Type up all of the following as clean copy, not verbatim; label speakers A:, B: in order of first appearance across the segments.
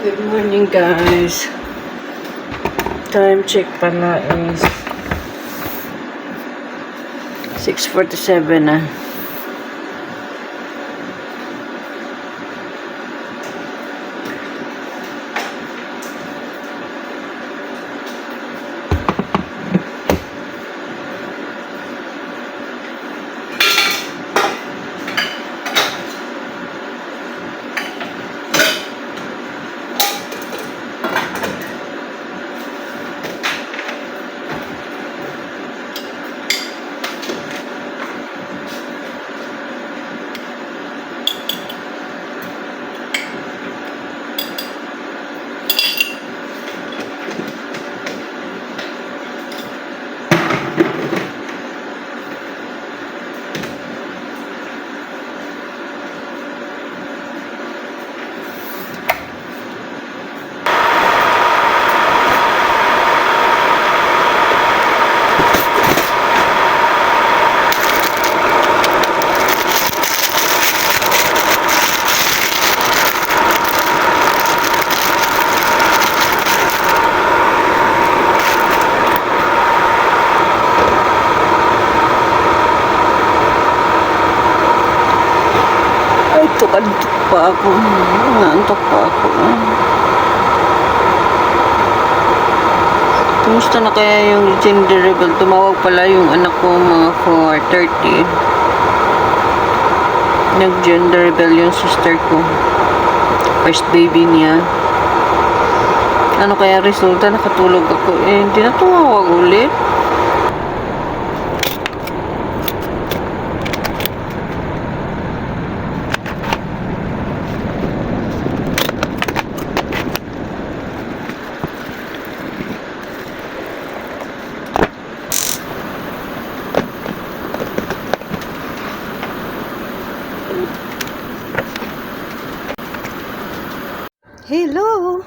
A: Good morning, guys. Time check pala is 6:47 na. Tukad-tuk pa ako. Naantok pa ako. Kumusta na kaya yung gender reveal? Tumawag pala yung anak ko mga 4:30. Nag-gender reveal yung sister ko. First baby niya. Ano kaya resulta? Nakatulog ako. Hindi na tumawag ulit. Hello!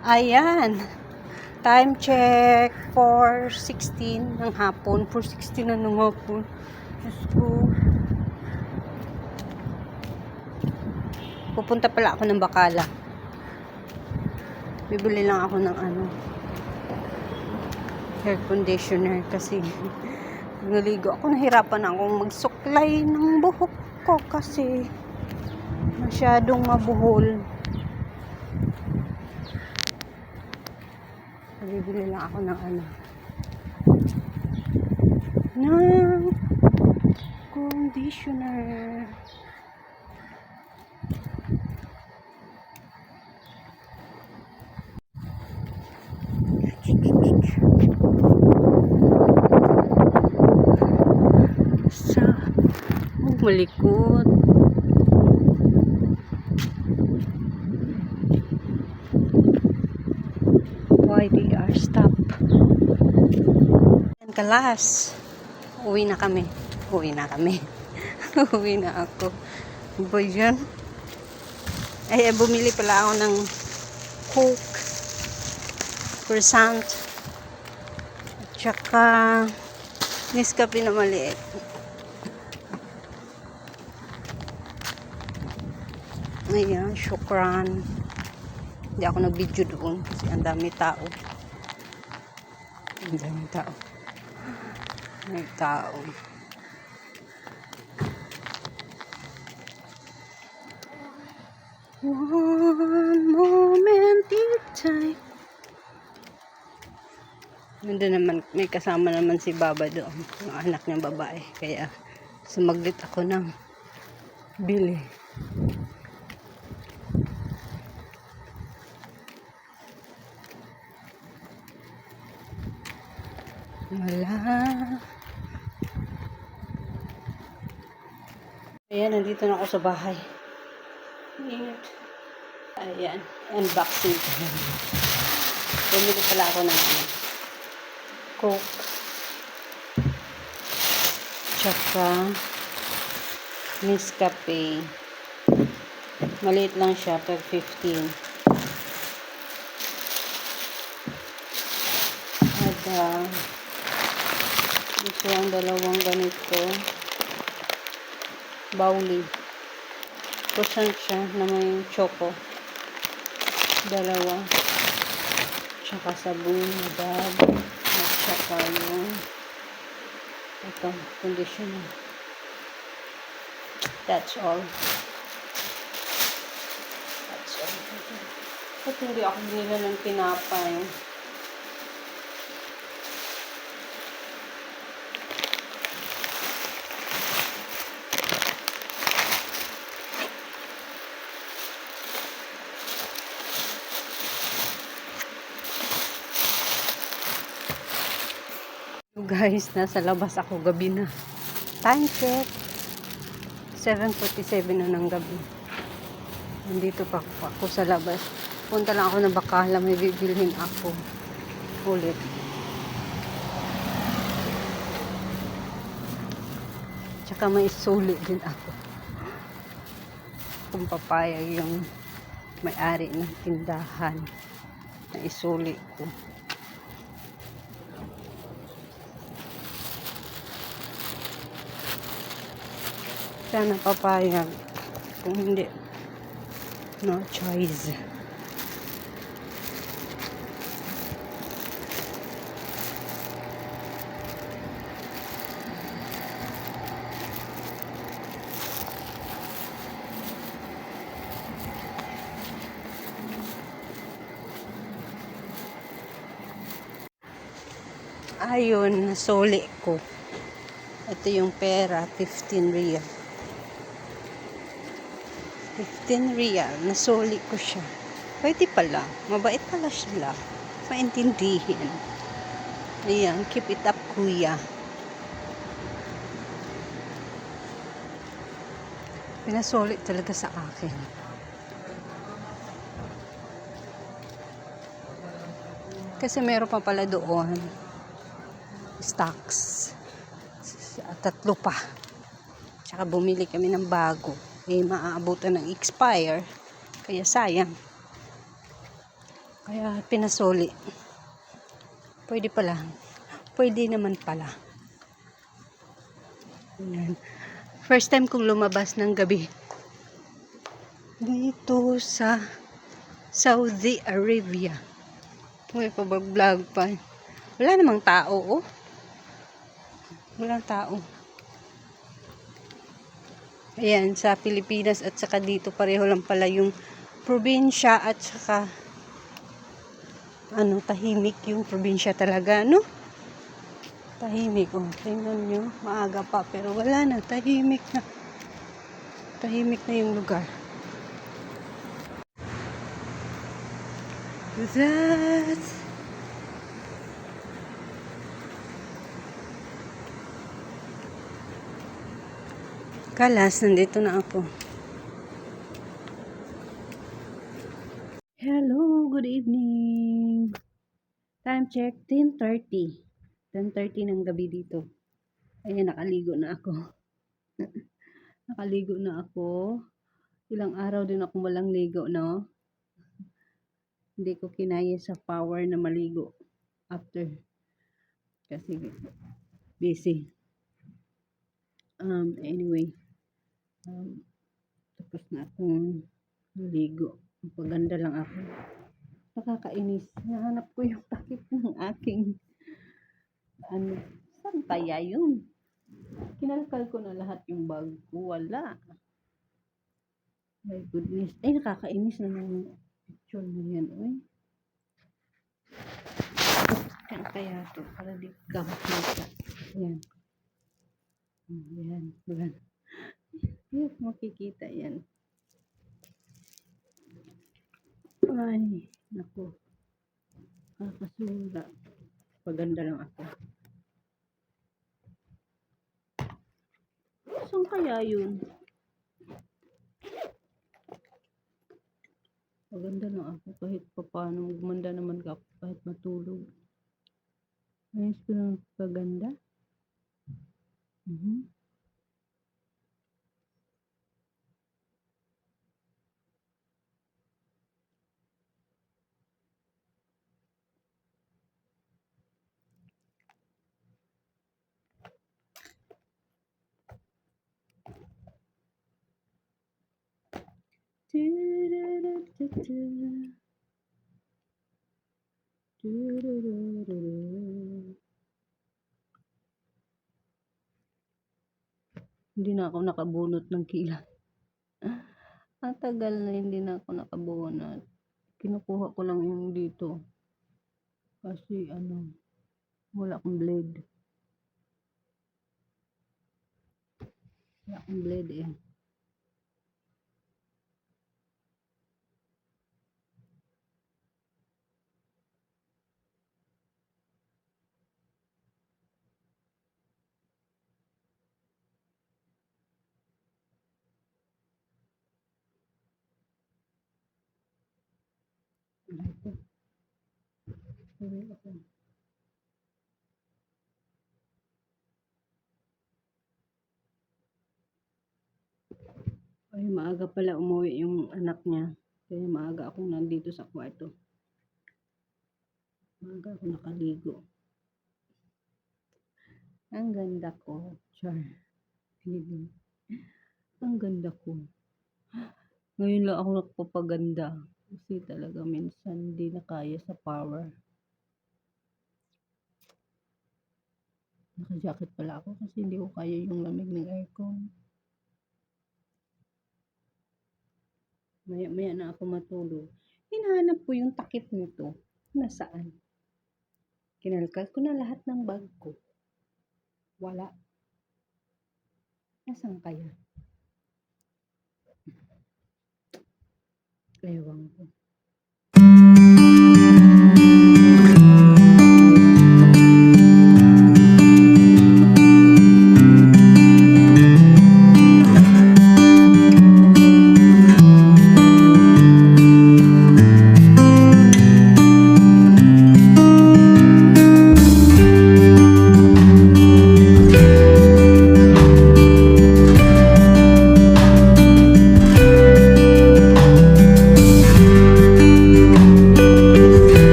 A: Ayan. Time check 4:16 ng hapon. 4:16 na ng hapon. Diyos ko. Pupunta pala ako ng Bacala. Bibili lang ako ng air conditioner kasi naligo ako. Nahirapan akong magsuklay ng buhok ko kasi masyadong mabuhol. Bibili lang ako ng ng conditioner. Sa malikot. YDR stop. Kalas. Uwi na kami. Uwi na ako. Ba yan? Ay, bumili pala ako ng Coke, croissant, at saka Nescafe na maliit. Ayan, syukran. Hindi ako nag-video doon kasi ang dami tao. May tao. One moment in time. Nandun naman, may kasama naman si Baba doon. Yung anak niyang babae. Kaya sumaglit ako ng bili. Wala. Ayan, nandito na ako sa bahay. Ayan, unboxing. Bumili pala ako ng Coke. Tsaka Nescafe. Maliit lang siya, per 15. At ito ang dalawang ganito. Bauli. Croissant siya na may choco. Dalawa. Tsaka sabon na bag. At tsaka yung ito, conditioner. That's all. That's all. Ba't hindi ako nila ng tinapay? Guys, nasa labas ako gabi na. Time check. 7:47 na ng gabi. Nandito pa ako sa labas. Punta lang ako ng Bakala, may bibilhin ako. Ulit. Tsaka may sulit din ako. Kung papayag yung may-ari ng tindahan na isulit ko. Sana papayag. Kung hindi, no choice. Ayun, nasuli ko. Ito yung pera, 15 riyal. 15 riyal, nasuli ko siya. Pwede pala, mabait pala sila. Maintindihin. Ayan, keep it up, kuya. Pinasulit talaga sa akin. Kasi meron pa pala doon stocks. 3 pa. Tsaka bumili kami ng bago. Maaabutan ng expire. Kaya sayang. Kaya pinasuli. Pwede pala. Pwede naman pala. Ayan. First time kong lumabas ng gabi. Dito sa Saudi Arabia. May pabag-vlog pa. Wala namang tao, oh. Walang tao. Ayan, sa Pilipinas at saka dito pareho lang pala yung probinsya at saka tahimik yung probinsya talaga, no? Tahimik, oh. Tingnan nyo, maaga pa pero wala na, tahimik na. Tahimik na yung lugar. That's Kalas, nandito na ako. Hello, good evening. Time check, 10:30. 10:30 ng gabi dito. Ayan, nakaligo na ako. Nakaligo na ako. Ilang araw din ako walang ligo, no? Hindi ko kinaya sa power na maligo after. Kasi busy. Anyway. Tapos na akong ligo. Paganda lang ako. Nakakainis. Nahanap ko yung takip ng aking saan kaya yun? Kinalkal ko na lahat yung bag ko. Wala. My goodness. Ay, nakakainis na ng picture na yan. Uy. Saan kaya to? Para di ka makita. Ayan. Ayan. Ayan. Yes, makikita yan. Ay, naku. Kakasula. Paganda lang ako. Saan kaya yun? Paganda lang ako kahit paano. Gumanda naman ako kahit matulog. Ayos ko lang paganda. Hindi na ako nakabunot ng kilay. Ang tagal na hindi na ako nakabunot. Kinukuha ko lang yung dito. Kasi wala akong blade. Wala akong blade eh. Ay, maaga pala umuwi yung anak niya. Kaya maaga akong nandito sa kwarto. Maaga ako nakaligo. Ang ganda ko. Char. Ang ganda ko. Ngayon lang ako nagpapaganda. Kasi talaga minsan hindi na kaya sa power. Naka-jacket pala ako kasi hindi ko kaya yung lamig ng aircon. Maya na ako matulog. Hinahanap ko yung takip nito. Nasaan? Kinalkal ko na lahat ng bag ko. Wala. Nasaan kaya? Ewan ko.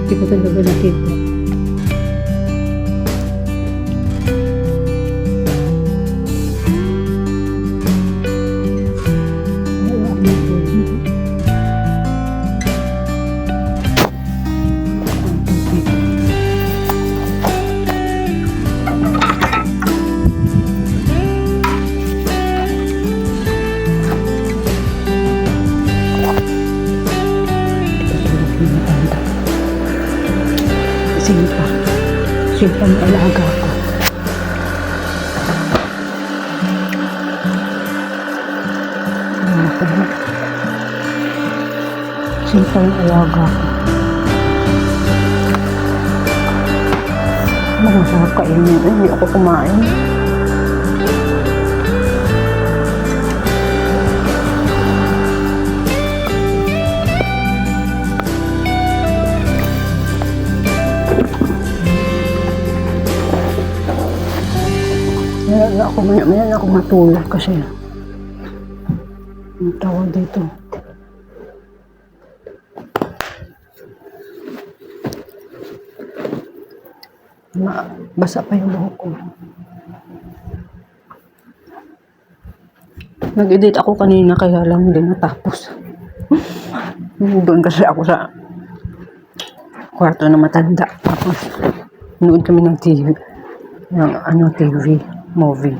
A: Hindi ko talaga nakita. Simpa ng alaga ko. Simpa ng alaga ko. Masarap kainin. Hindi ako kumain. Maya na ako matulog kasi ang tawag dito. Basa pa yung buhok ko. Nag-edit ako kanina kaya lang hindi natapos. Doon kasi ako sa kwarto na matanda. Tapos nood kami ng TV. Ng TV. Movie.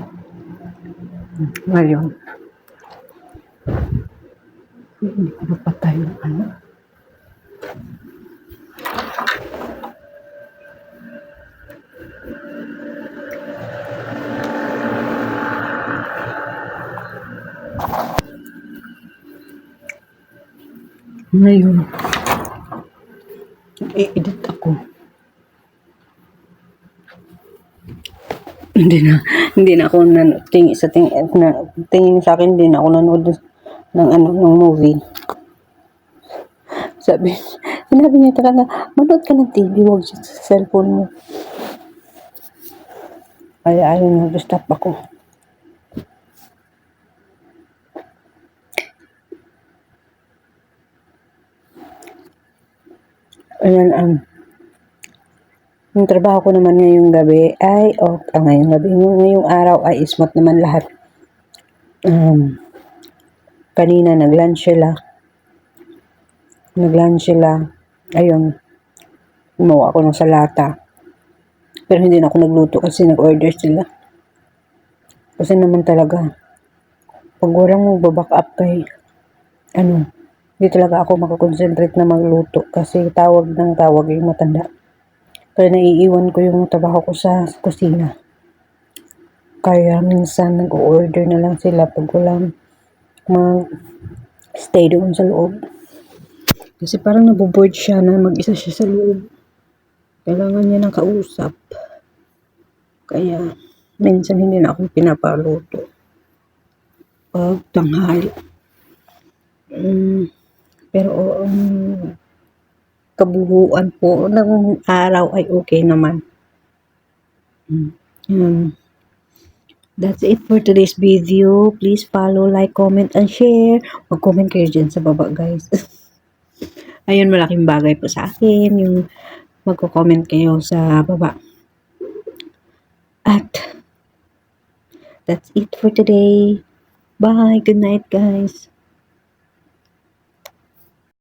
A: Ngayon. Hindi ko mapatay yung Ngayon. I-edit ako. Hindi na ako tingin sa akin, hindi na ako nanood ng movie. Sabi Sinabi niya talaga, manood ka ng TV, huwag sa cellphone mo. Kaya ayun, nag-stop ako. Ayan, yung trabaho ko naman ngayong gabi ay, ngayong gabi, ngayong araw ay smooth naman lahat. Kanina nag-lunch sila. Ayun, gumawa ako ng salata. Pero hindi na ako nagluto kasi nag-order sila. Kasi naman talaga, pag walang magbaback up kay, hindi talaga ako makakonsentrate na magluto kasi tawag ng tawag yung matanda. Kaya naiiwan ko yung trabaho ko sa kusina. Kaya minsan nag-order na lang sila pag walang mag-stay doon sa loob. Kasi parang naboboard siya na mag-isa siya sa loob. Kailangan niya ng kausap. Kaya minsan hindi na ako pinapaluto pag tanghali. Pero kabuuan po ng araw ay okay naman. That's it for today's video. Please follow, like, comment, and share. Mag-comment kayo dyan sa baba, guys. Ayun, malaking bagay po sa akin yung magko-comment kayo sa baba. At that's it for today. Bye. Good night, guys.